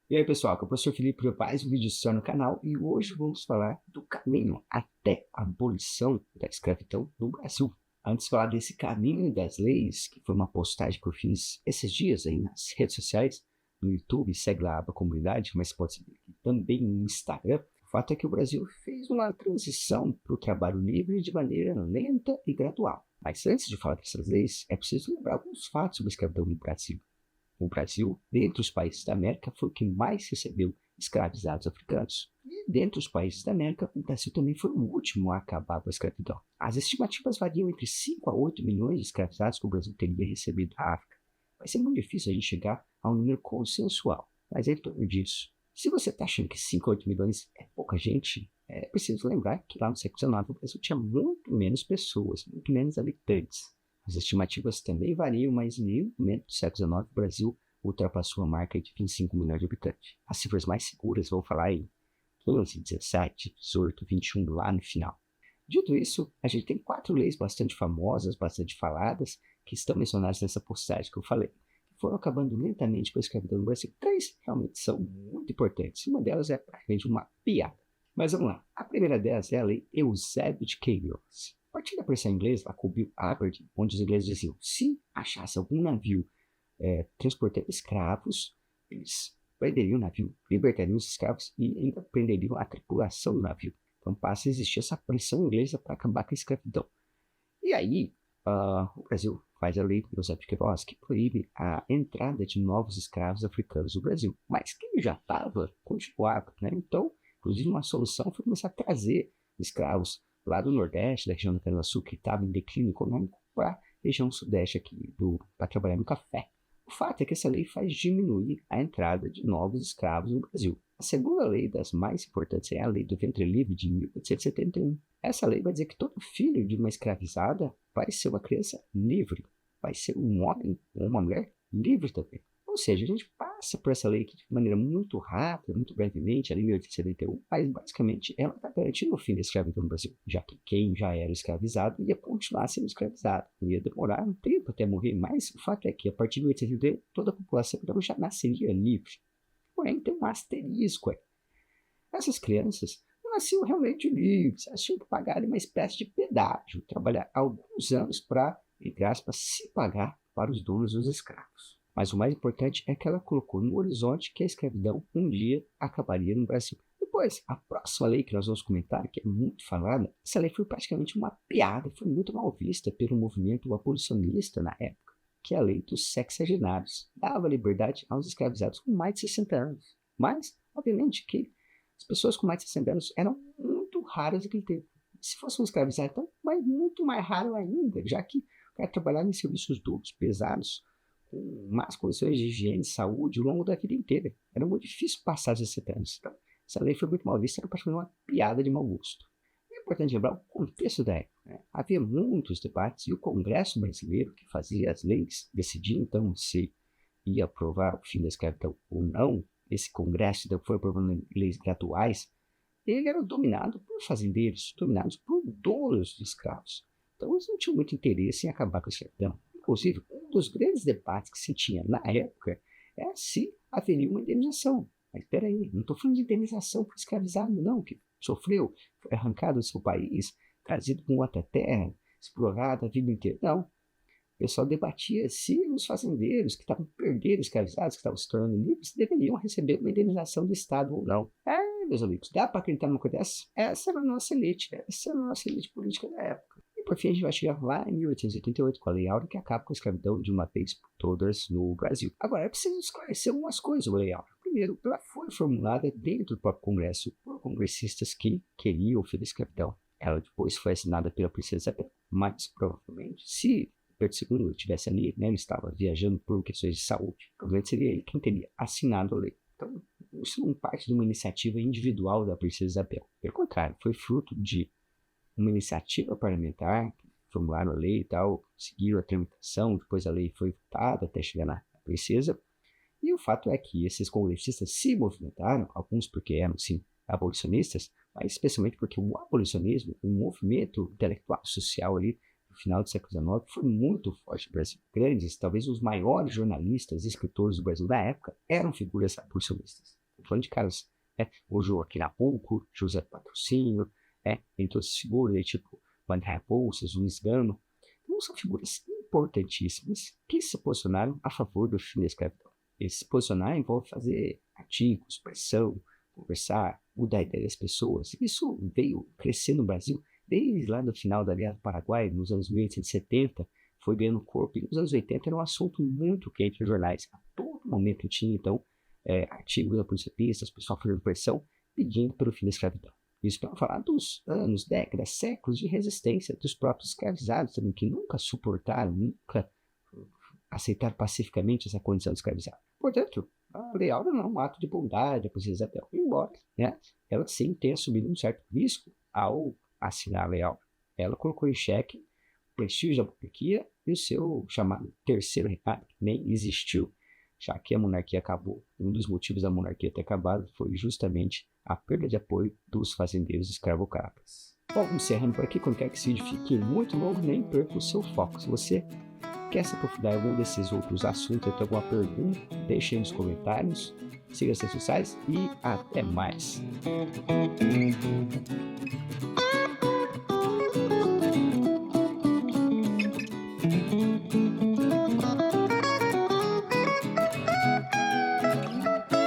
E aí, pessoal, aqui é o professor Felipe para mais um vídeo seu no canal e hoje vamos falar do caminho até a abolição da escravidão no Brasil. Antes de falar desse caminho das leis, que foi uma postagem que eu fiz esses dias aí nas redes sociais, no YouTube, segue lá a aba comunidade, mas pode seguir aqui também no Instagram. O fato é que o Brasil fez uma transição para o trabalho livre de maneira lenta e gradual. Mas antes de falar dessas leis, é preciso lembrar alguns fatos sobre a escravidão no Brasil. O Brasil, dentre os países da América, foi o que mais recebeu escravizados africanos. E dentre os países da América, o Brasil também foi o último a acabar com a escravidão. As estimativas variam entre 5 a 8 milhões de escravizados que o Brasil teria recebido da África. Vai ser muito difícil a gente chegar a um número consensual, mas é em torno disso. Se você está achando que 5 a 8 milhões é pouca gente, é preciso lembrar que lá no século XIX o Brasil tinha muito menos pessoas, muito menos habitantes. As estimativas também variam, mas em nenhum momento do século XIX o Brasil ultrapassou a marca de 25 milhões de habitantes. As cifras mais seguras vão falar em 15, 17, 18, 21 lá no final. Dito isso, a gente tem 4 leis bastante famosas, bastante faladas, que estão mencionadas nessa postagem que eu falei, que foram acabando lentamente com a escravidão no Brasil. 3 realmente são muito importantes, uma delas é praticamente uma piada. Mas vamos lá, a primeira delas é a Lei Eusébio de Queiroz. A partir da pressão inglesa, lá com Bill Aberdeen, onde os ingleses diziam, se achasse algum navio transportando escravos, eles prenderiam o navio, libertariam os escravos e ainda prenderiam a tripulação do navio. Então passa a existir essa pressão inglesa para acabar com a escravidão. E aí, o Brasil faz a lei Eusébio de Queiroz, que proíbe a entrada de novos escravos africanos no Brasil. Mas quem já estava, continuava, né? Então, inclusive, uma solução foi começar a trazer escravos lá do Nordeste, da região da Cana-do-Sul, que estava em declínio econômico, para a região Sudeste aqui, para trabalhar no café. O fato é que essa lei faz diminuir a entrada de novos escravos no Brasil. A segunda lei das mais importantes é a Lei do Ventre Livre de 1871. Essa lei vai dizer que todo filho de uma escravizada vai ser uma criança livre, vai ser um homem ou uma mulher livre também. Ou seja, a gente passa por essa lei aqui de maneira muito rápida, muito brevemente, a Lei de 1871, mas basicamente ela está garantindo o fim da escravidão no Brasil, já que quem já era escravizado ia continuar sendo escravizado, ia demorar um tempo até morrer, mas o fato é que a partir de 1871 toda a população então já nasceria livre. Porém, tem um asterisco aí. Essas crianças não nasciam realmente livres, elas tinham que pagar uma espécie de pedágio, trabalhar alguns anos para, entre aspas, se pagar para os donos dos escravos. Mas o mais importante é que ela colocou no horizonte que a escravidão um dia acabaria no Brasil. Depois, a próxima lei que nós vamos comentar, que é muito falada, essa lei foi praticamente uma piada, foi muito mal vista pelo movimento abolicionista na época, que é a lei dos sexagenários. Dava liberdade aos escravizados com mais de 60 anos. Mas, obviamente, que as pessoas com mais de 60 anos eram muito raras naquele tempo. Se fosse um escravizado, então, mas muito mais raro ainda, já que o cara trabalhava em serviços duros, pesados, com más condições de higiene e saúde ao longo da vida inteira. Era muito difícil passar dos 60 anos. Então, essa lei foi muito mal vista, era praticamente uma piada de mau gosto. É importante lembrar o contexto da época. Né? Havia muitos debates e o Congresso brasileiro, que fazia as leis, decidia então se ia aprovar o fim da escravidão ou não. Esse Congresso então, foi aprovando leis graduais. Ele era dominado por fazendeiros, dominados por donos de escravos. Então eles não tinham muito interesse em acabar com a escravidão. Inclusive, um dos grandes debates que se tinha na época é se haveria uma indenização. Mas espera aí, não estou falando de indenização por escravizado, não, que sofreu, foi arrancado do seu país, trazido com outra terra, explorado a vida inteira. Não. O pessoal debatia se os fazendeiros que estavam perdendo escravizados, que estavam se tornando livres, deveriam receber uma indenização do Estado ou não. Meus amigos, dá para acreditar numa coisa dessa? Essa era a nossa elite, essa era a nossa elite política da época. E por fim a gente vai chegar lá em 1888 com a Lei Áurea que acaba com a escravidão de uma vez por todas no Brasil. Agora, é preciso esclarecer algumas coisas sobre a Lei Áurea. Primeiro, ela foi formulada dentro do próprio Congresso por congressistas que queriam o fim da escravidão. Ela depois foi assinada pela Princesa Isabel, mas provavelmente, se Pedro II estivesse ali, né, ele estava viajando por questões de saúde, provavelmente seria ele quem teria assinado a lei. Então, isso não parte de uma iniciativa individual da Princesa Isabel. Pelo contrário, foi fruto de uma iniciativa parlamentar, que formularam a lei e tal, seguiram a tramitação, depois a lei foi votada até chegar na princesa. E o fato é que esses congressistas se movimentaram, alguns porque eram, sim, abolicionistas, mas especialmente porque o abolicionismo, o movimento intelectual social ali, o final do século XIX foi muito forte no Brasil. Grandes, talvez os maiores jornalistas e escritores do Brasil da época eram figuras abolicionistas. Estou falando de caras, o Joaquim Nabuco, José Patrocínio, entre outras figuras, tipo André Rebouças, Luiz Gama. Então são figuras importantíssimas que se posicionaram a favor do fim da escravidão. E se posicionar envolve fazer artigos, pressão, conversar, mudar a ideia das pessoas. Isso veio crescendo no Brasil desde lá no final da Guerra do Paraguai, nos anos 1870, foi ganhando corpo. E nos anos 80 era um assunto muito quente nos jornais. A todo momento tinha, então, artigos da polícia pistas, pessoal fazendo pressão, pedindo pelo fim da escravidão. Isso para falar dos anos, décadas, séculos de resistência dos próprios escravizados também, que nunca suportaram, nunca aceitaram pacificamente essa condição de escravizado. Portanto, a Lei Áurea não é um ato de bondade, a princesa Isabel, embora ela sim tenha assumido um certo risco ao assinar a Lei Áurea. Ela colocou em xeque o prestígio da monarquia e o seu chamado terceiro reinado, que nem existiu, já que a monarquia acabou. Um dos motivos da monarquia ter acabado foi justamente a perda de apoio dos fazendeiros escravocratas. Bom, encerrando por aqui, quando quer que esse vídeo fique muito longo, nem perca o seu foco. Se você quer se aprofundar em algum desses outros assuntos, tem alguma pergunta, deixe aí nos comentários, siga as redes sociais e até mais.